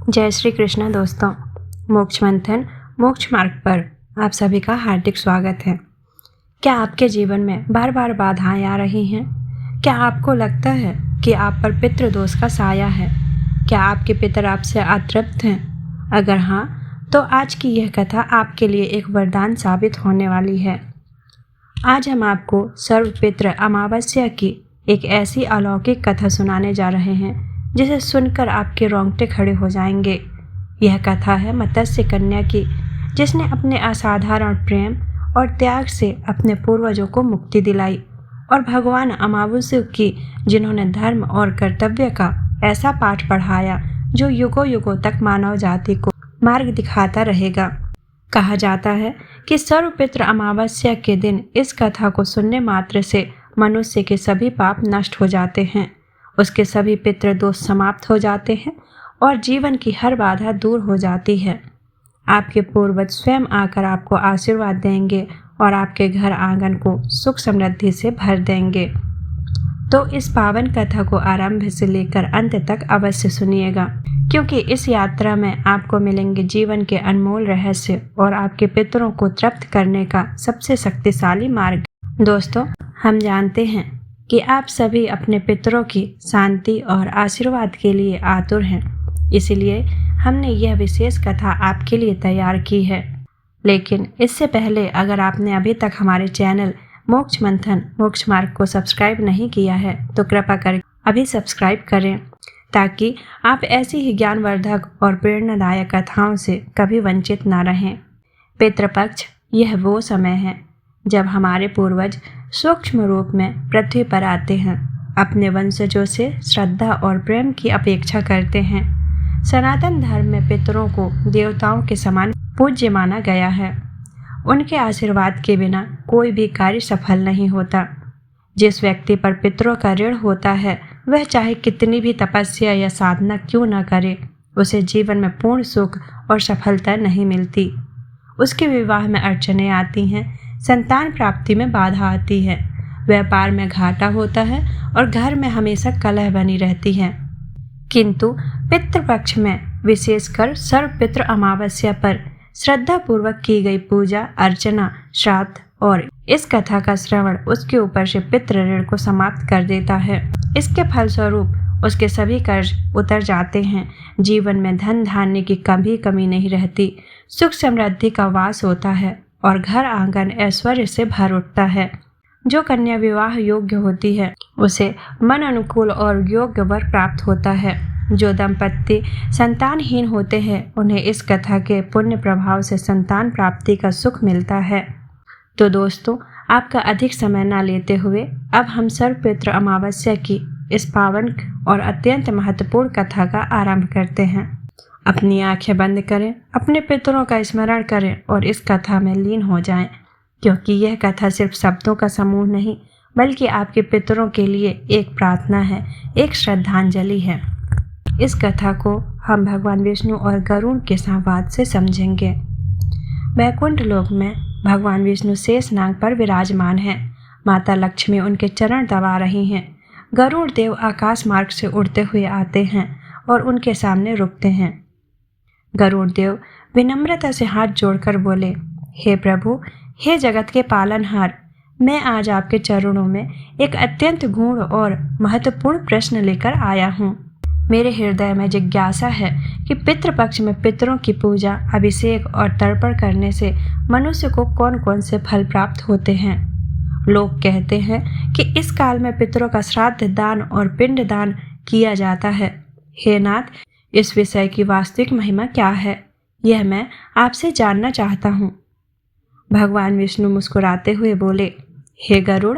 जय श्री कृष्ण दोस्तों। मोक्ष मंथन मोक्ष मार्ग पर आप सभी का हार्दिक स्वागत है। क्या आपके जीवन में बार बार बाधाएं आ रही हैं? क्या आपको लगता है कि आप पर पितृ दोष का साया है? क्या आपके पितर आपसे अतृप्त हैं? अगर हाँ, तो आज की यह कथा आपके लिए एक वरदान साबित होने वाली है। आज हम आपको सर्वपितृ अमावस्या की एक ऐसी अलौकिक कथा सुनाने जा रहे हैं जिसे सुनकर आपके रोंगटे खड़े हो जाएंगे। यह कथा है मत्स्य कन्या की, जिसने अपने असाधारण प्रेम और त्याग से अपने पूर्वजों को मुक्ति दिलाई, और भगवान अमावस्या की, जिन्होंने धर्म और कर्तव्य का ऐसा पाठ पढ़ाया जो युगों युगों तक मानव जाति को मार्ग दिखाता रहेगा। कहा जाता है कि सर्वपितृ अमावस्या के दिन इस कथा को सुनने मात्र से मनुष्य के सभी पाप नष्ट हो जाते हैं, उसके सभी पितृ दोष समाप्त हो जाते हैं और जीवन की हर बाधा दूर हो जाती है। आपके पूर्वज स्वयं आकर आपको आशीर्वाद देंगे और आपके घर आंगन को सुख समृद्धि से भर देंगे। तो इस पावन कथा को आरंभ से लेकर अंत तक अवश्य सुनिएगा, क्योंकि इस यात्रा में आपको मिलेंगे जीवन के अनमोल रहस्य और आपके पितरों को तृप्त करने का सबसे शक्तिशाली मार्ग। दोस्तों, हम जानते हैं कि आप सभी अपने पितरों की शांति और आशीर्वाद के लिए आतुर हैं, इसलिए हमने यह विशेष कथा आपके लिए तैयार की है। लेकिन इससे पहले अगर आपने अभी तक हमारे चैनल मोक्ष मंथन मोक्ष मार्ग को सब्सक्राइब नहीं किया है तो कृपा कर अभी सब्सक्राइब करें, ताकि आप ऐसी ही ज्ञानवर्धक और प्रेरणादायक कथाओं से कभी वंचित न रहें। पितृपक्ष यह वो समय है जब हमारे पूर्वज सूक्ष्म रूप में पृथ्वी पर आते हैं, अपने वंशजों से श्रद्धा और प्रेम की अपेक्षा करते हैं। सनातन धर्म में पितरों को देवताओं के समान पूज्य माना गया है। उनके आशीर्वाद के बिना कोई भी कार्य सफल नहीं होता। जिस व्यक्ति पर पितरों का ऋण होता है, वह चाहे कितनी भी तपस्या या साधना क्यों न करे, उसे जीवन में पूर्ण सुख और सफलता नहीं मिलती। उसके विवाह में अड़चनें आती हैं, संतान प्राप्ति में बाधा आती है, व्यापार में घाटा होता है और घर में हमेशा कलह बनी रहती है। किंतु पितृपक्ष में, विशेषकर सर्वपितृ अमावस्या पर श्रद्धा पूर्वक की गई पूजा अर्चना, श्राद्ध और इस कथा का श्रवण उसके ऊपर से पितृ ऋण को समाप्त कर देता है। इसके फलस्वरूप उसके सभी कर्ज उतर जाते हैं, जीवन में धन धान्य की कमी नहीं रहती, सुख समृद्धि का वास होता है और घर आंगन ऐश्वर्य से भर उठता है। जो कन्या विवाह योग्य होती है, उसे मन अनुकूल और योग्य वर प्राप्त होता है। जो दंपत्ति संतानहीन होते हैं, उन्हें इस कथा के पुण्य प्रभाव से संतान प्राप्ति का सुख मिलता है। तो दोस्तों, आपका अधिक समय न लेते हुए अब हम सर्वपितृ अमावस्या की इस पावन और अत्यंत महत्वपूर्ण कथा का आरंभ करते हैं। अपनी आंखें बंद करें, अपने पितरों का स्मरण करें और इस कथा में लीन हो जाएं, क्योंकि यह कथा सिर्फ शब्दों का समूह नहीं, बल्कि आपके पितरों के लिए एक प्रार्थना है, एक श्रद्धांजलि है। इस कथा को हम भगवान विष्णु और गरुड़ के संवाद से समझेंगे। वैकुंठ लोक में भगवान विष्णु शेष नाग पर विराजमान हैं। माता लक्ष्मी उनके चरण दबा रही हैं। गरुड़ देव आकाश मार्ग से उड़ते हुए आते हैं और उनके सामने रुकते हैं। गरुड़ देव विनम्रता से हाथ जोड़कर बोले, हे प्रभु, हे जगत के पालनहार, मैं आज आपके चरणों में एक अत्यंत गूढ़ और महत्वपूर्ण प्रश्न लेकर आया हूँ। मेरे हृदय में जिज्ञासा है कि पितृपक्ष में पितरों की पूजा, अभिषेक और तर्पण करने से मनुष्य को कौन कौन से फल प्राप्त होते हैं। लोग कहते हैं कि इस काल में पितरों का श्राद्ध दान और पिंड दान किया जाता है। हे नाथ, इस विषय की वास्तविक महिमा क्या है, यह मैं आपसे जानना चाहता हूँ। भगवान विष्णु मुस्कुराते हुए बोले, हे गरुड़,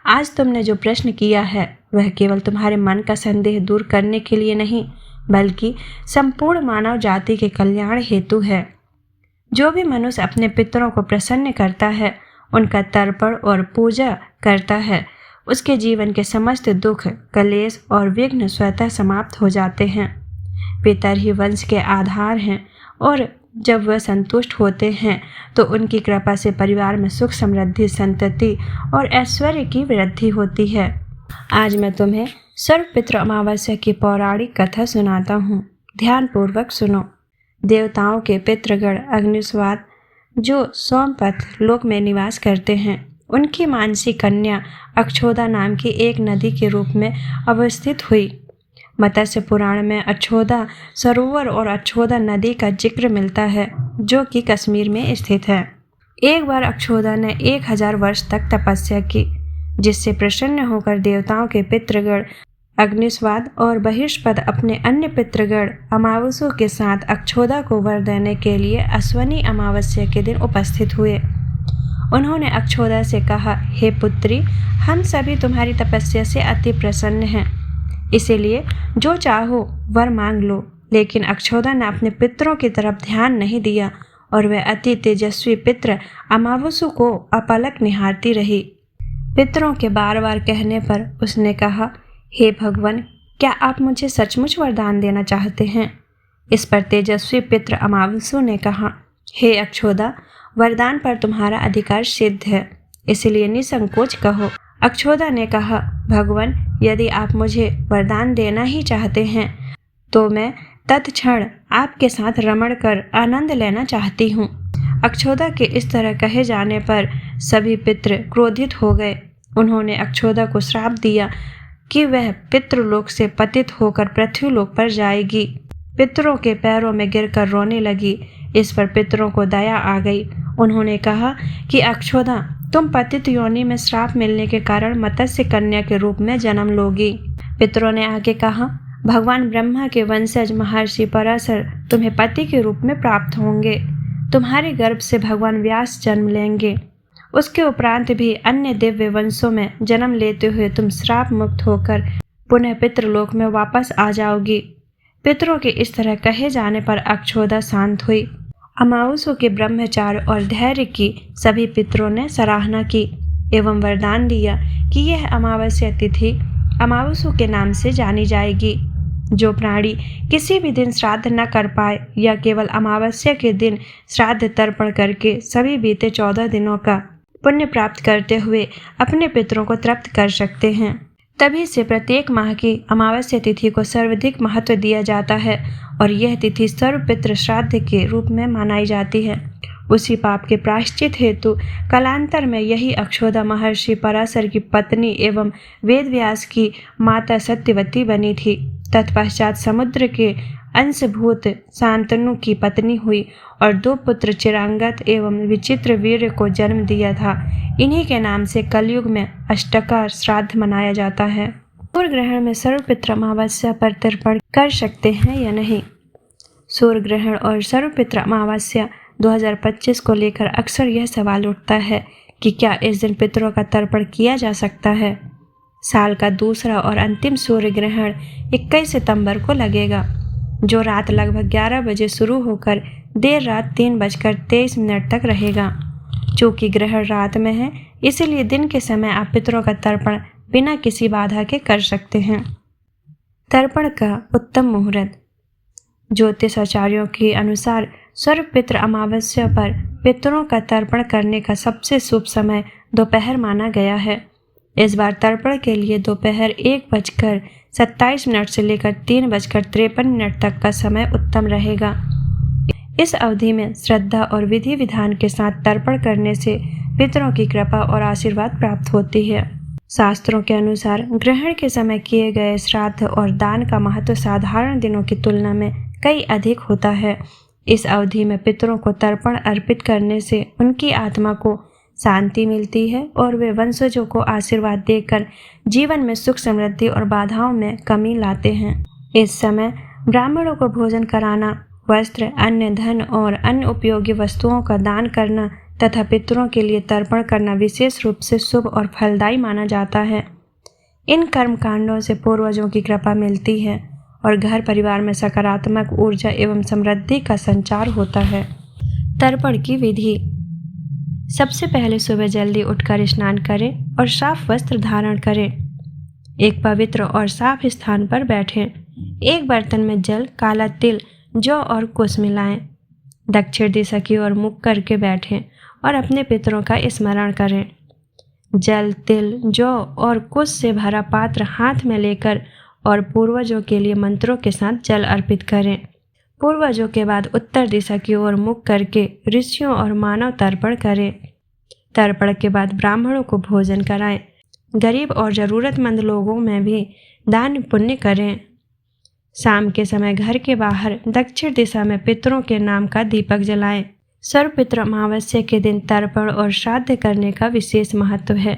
आज तुमने जो प्रश्न किया है वह केवल तुम्हारे मन का संदेह दूर करने के लिए नहीं, बल्कि संपूर्ण मानव जाति के कल्याण हेतु है। जो भी मनुष्य अपने पितरों को प्रसन्न करता है, उनका तर्पण और पूजा करता है, उसके जीवन के समस्त दुख, कलेश और विघ्न स्वतः समाप्त हो जाते हैं। पितर ही वंश के आधार हैं और जब वह संतुष्ट होते हैं तो उनकी कृपा से परिवार में सुख समृद्धि, संतति और ऐश्वर्य की वृद्धि होती है। आज मैं तुम्हें सर्वपितृ अमावस्या की पौराणिक कथा सुनाता हूँ। ध्यानपूर्वक सुनो। देवताओं के पितृगण अग्निस्वाद जो सोमपथ लोक में निवास करते हैं, उनकी मानसी कन्या अक्षोदा नाम की एक नदी के रूप में अवस्थित हुई। मत्स्य पुराण में अक्षोदा सरोवर और अक्षोदा नदी का जिक्र मिलता है, जो कि कश्मीर में स्थित है। एक बार अक्षोदा ने 1000 वर्ष तक तपस्या की, जिससे प्रसन्न होकर देवताओं के पितृगण अग्निस्वाद और बहिष्पद अपने अन्य पितृगण अमावसों के साथ अक्षोदा को वर देने के लिए अश्वनी अमावस्या के दिन उपस्थित हुए। उन्होंने अक्षोदा से कहा, हे पुत्री, हम सभी तुम्हारी तपस्या से अति प्रसन्न हैं, इसीलिए जो चाहो वर मांग लो। लेकिन अक्षोदा ने अपने पितरों की तरफ ध्यान नहीं दिया और वह अति तेजस्वी पित्र अमावसों को अपलक निहारती रही। पितरों के बार बार कहने पर उसने कहा, हे भगवान, क्या आप मुझे सचमुच वरदान देना चाहते हैं? इस पर तेजस्वी पित्र अमावसु ने कहा, हे अक्षोदा, वरदान पर तुम्हारा अधिकार सिद्ध है, इसलिए निसंकोच कहो। अक्षोदा ने कहा, भगवान, यदि आप मुझे वरदान देना ही चाहते हैं तो मैं तत्क्षण आपके साथ रमण कर आनंद लेना चाहती हूँ। अक्षोदा के इस तरह कहे जाने पर सभी पितृ क्रोधित हो गए। उन्होंने अक्षोदा को श्राप दिया कि वह पितृलोक से पतित होकर पृथ्वीलोक पर जाएगी। पितरों के पैरों में गिरकर रोने लगी। इस पर पितरों को दया आ गई। उन्होंने कहा कि अक्षोदा, तुम पतित योनि में श्राप मिलने के कारण मत्स्य कन्या के रूप में जन्म लोगी। पितरों ने आगे कहा, भगवान ब्रह्मा के वंशज महर्षि पराशर तुम्हें पति के रूप में प्राप्त होंगे। तुम्हारे गर्भ से भगवान व्यास जन्म लेंगे। उसके उपरांत भी अन्य दिव्य वंशों में जन्म लेते हुए तुम श्राप मुक्त होकर पुनः पितृलोक में वापस आ जाओगी। पितरों के इस तरह कहे जाने पर अक्षोदा शांत हुई। अमावसों के ब्रह्मचार्य और धैर्य की सभी पितरों ने सराहना की एवं वरदान दिया कि यह अमावस्या तिथि अमावसों के नाम से जानी जाएगी। जो प्राणी किसी भी दिन श्राद्ध न कर पाए या केवल अमावस्या के दिन श्राद्ध तर्पण करके सभी बीते 14 दिनों का पुण्य प्राप्त करते हुए अपने पितरों को तृप्त कर सकते हैं। तभी से प्रत्येक माह की अमावस्या तिथि को सर्वाधिक महत्व दिया जाता है और यह तिथि सर्व पितृ श्राद्ध के रूप में मनाई जाती है। उसी पाप के प्रायश्चित हेतु कालांतर में यही अक्षोदा महर्षि पराशर की पत्नी एवं वेदव्यास की माता सत्यवती बनी थी। तत्पश्चात समुद्र के अंशभूत शांतनु की पत्नी हुई और 2 पुत्र चिरांगत एवं विचित्र वीर को जन्म दिया था। इन्हीं के नाम से कलयुग में अष्टका श्राद्ध मनाया जाता है। सूर्य ग्रहण में सर्वपितृ अमावस्या पर तर्पण कर सकते हैं या नहीं? सूर्य ग्रहण और सर्वपितृ अमावस्या 2025 को लेकर अक्सर यह सवाल उठता है कि क्या इस दिन पितरों का तर्पण किया जा सकता है। साल का दूसरा और अंतिम सूर्य ग्रहण 21 सितंबर को लगेगा, जो रात लगभग 11 बजे शुरू होकर देर रात 3:23 तक रहेगा। चूँकि ग्रहण रात में है, इसलिए दिन के समय आप पितरों का तर्पण बिना किसी बाधा के कर सकते हैं। तर्पण का उत्तम मुहूर्त। ज्योतिष आचार्यों के अनुसार सर्वपितृ अमावस्या पर पितरों का तर्पण करने का सबसे शुभ समय दोपहर माना गया है। इस बार तर्पण के लिए दोपहर 1:27 से लेकर 3:53 तक का समय उत्तम रहेगा। इस अवधि में श्रद्धा और विधि विधान के साथ तर्पण करने से पितरों की कृपा और आशीर्वाद प्राप्त होती है। शास्त्रों के अनुसार ग्रहण के समय किए गए श्राद्ध और दान का महत्व साधारण दिनों की तुलना में कई अधिक होता है। इस अवधि में पितरों को तर्पण अर्पित करने से उनकी आत्मा को शांति मिलती है और वे वंशजों को आशीर्वाद देकर जीवन में सुख समृद्धि और बाधाओं में कमी लाते हैं। इस समय ब्राह्मणों को भोजन कराना, वस्त्र, अन्य धन और अन्य उपयोगी वस्तुओं का दान करना तथा पितरों के लिए तर्पण करना विशेष रूप से शुभ और फलदायी माना जाता है। इन कर्म कांडों से पूर्वजों की कृपा मिलती है और घर परिवार में सकारात्मक ऊर्जा एवं समृद्धि का संचार होता है। तर्पण की विधि। सबसे पहले सुबह जल्दी उठकर स्नान करें और साफ वस्त्र धारण करें। एक पवित्र और साफ स्थान पर बैठें। एक बर्तन में जल, काला तिल, जौ और कुश मिलाएं। दक्षिण दिशा की ओर मुख करके बैठें और अपने पितरों का स्मरण करें। जल, तिल, जौ और कुश से भरा पात्र हाथ में लेकर और पूर्वजों के लिए मंत्रों के साथ जल अर्पित करें। पूर्वजों के बाद उत्तर दिशा की ओर मुख करके ऋषियों और मानव तर्पण करें। तर्पण के बाद ब्राह्मणों को भोजन कराएं। गरीब और ज़रूरतमंद लोगों में भी दान पुण्य करें। शाम के समय घर के बाहर दक्षिण दिशा में पितरों के नाम का दीपक जलाएं। सर्वपितृ अमावस्या के दिन तर्पण और श्राद्ध करने का विशेष महत्व है।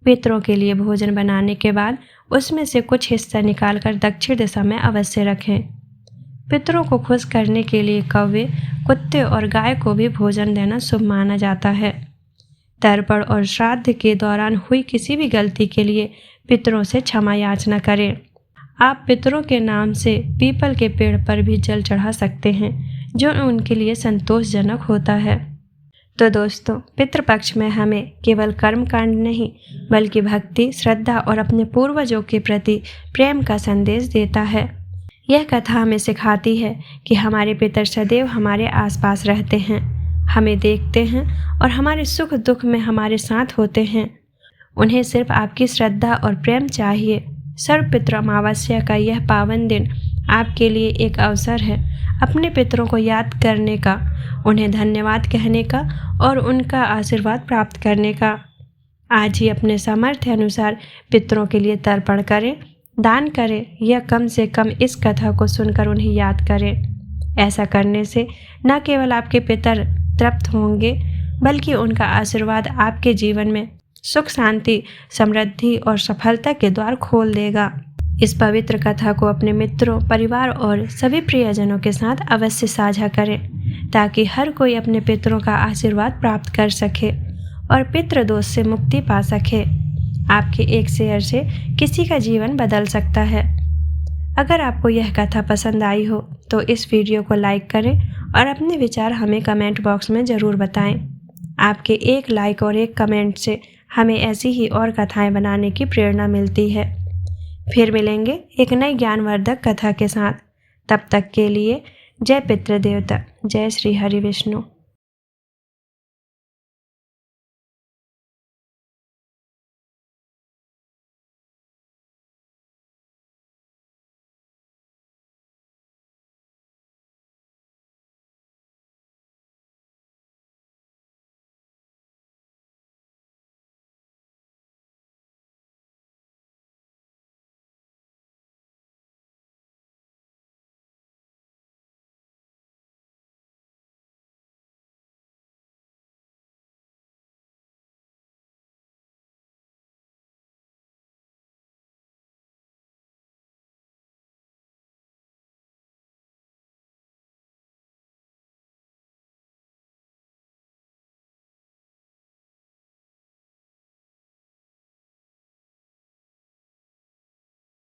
पितरों के लिए भोजन बनाने के बाद उसमें से कुछ हिस्सा निकालकर दक्षिण दिशा में अवश्य रखें। पितरों को खुश करने के लिए कौवे, कुत्ते और गाय को भी भोजन देना शुभ माना जाता है। तर्पण और श्राद्ध के दौरान हुई किसी भी गलती के लिए पितरों से क्षमा याचना करें। आप पितरों के नाम से पीपल के पेड़ पर भी जल चढ़ा सकते हैं, जो उनके लिए संतोषजनक होता है। तो दोस्तों, पितृपक्ष में हमें केवल कर्मकांड नहीं बल्कि भक्ति, श्रद्धा और अपने पूर्वजों के प्रति प्रेम का संदेश देता है। यह कथा हमें सिखाती है कि हमारे पितर सदैव हमारे आसपास रहते हैं, हमें देखते हैं और हमारे सुख दुख में हमारे साथ होते हैं। उन्हें सिर्फ आपकी श्रद्धा और प्रेम चाहिए। सर्वपितृ अमावस्या का यह पावन दिन आपके लिए एक अवसर है अपने पितरों को याद करने का, उन्हें धन्यवाद कहने का और उनका आशीर्वाद प्राप्त करने का। आज ही अपने सामर्थ्य अनुसार पितरों के लिए तर्पण करें, दान करें या कम से कम इस कथा को सुनकर उन्हें याद करें। ऐसा करने से न केवल आपके पितर तृप्त होंगे बल्कि उनका आशीर्वाद आपके जीवन में सुख, शांति, समृद्धि और सफलता के द्वार खोल देगा। इस पवित्र कथा को अपने मित्रों, परिवार और सभी प्रियजनों के साथ अवश्य साझा करें ताकि हर कोई अपने पितरों का आशीर्वाद प्राप्त कर सके और पितृदोष से मुक्ति पा सके। आपके एक शेयर से किसी का जीवन बदल सकता है। अगर आपको यह कथा पसंद आई हो तो इस वीडियो को लाइक करें और अपने विचार हमें कमेंट बॉक्स में ज़रूर बताएं। आपके एक लाइक और एक कमेंट से हमें ऐसी ही और कथाएं बनाने की प्रेरणा मिलती है। फिर मिलेंगे एक नई ज्ञानवर्धक कथा के साथ। तब तक के लिए जय पितृदेवता, जय श्री हरि विष्णु।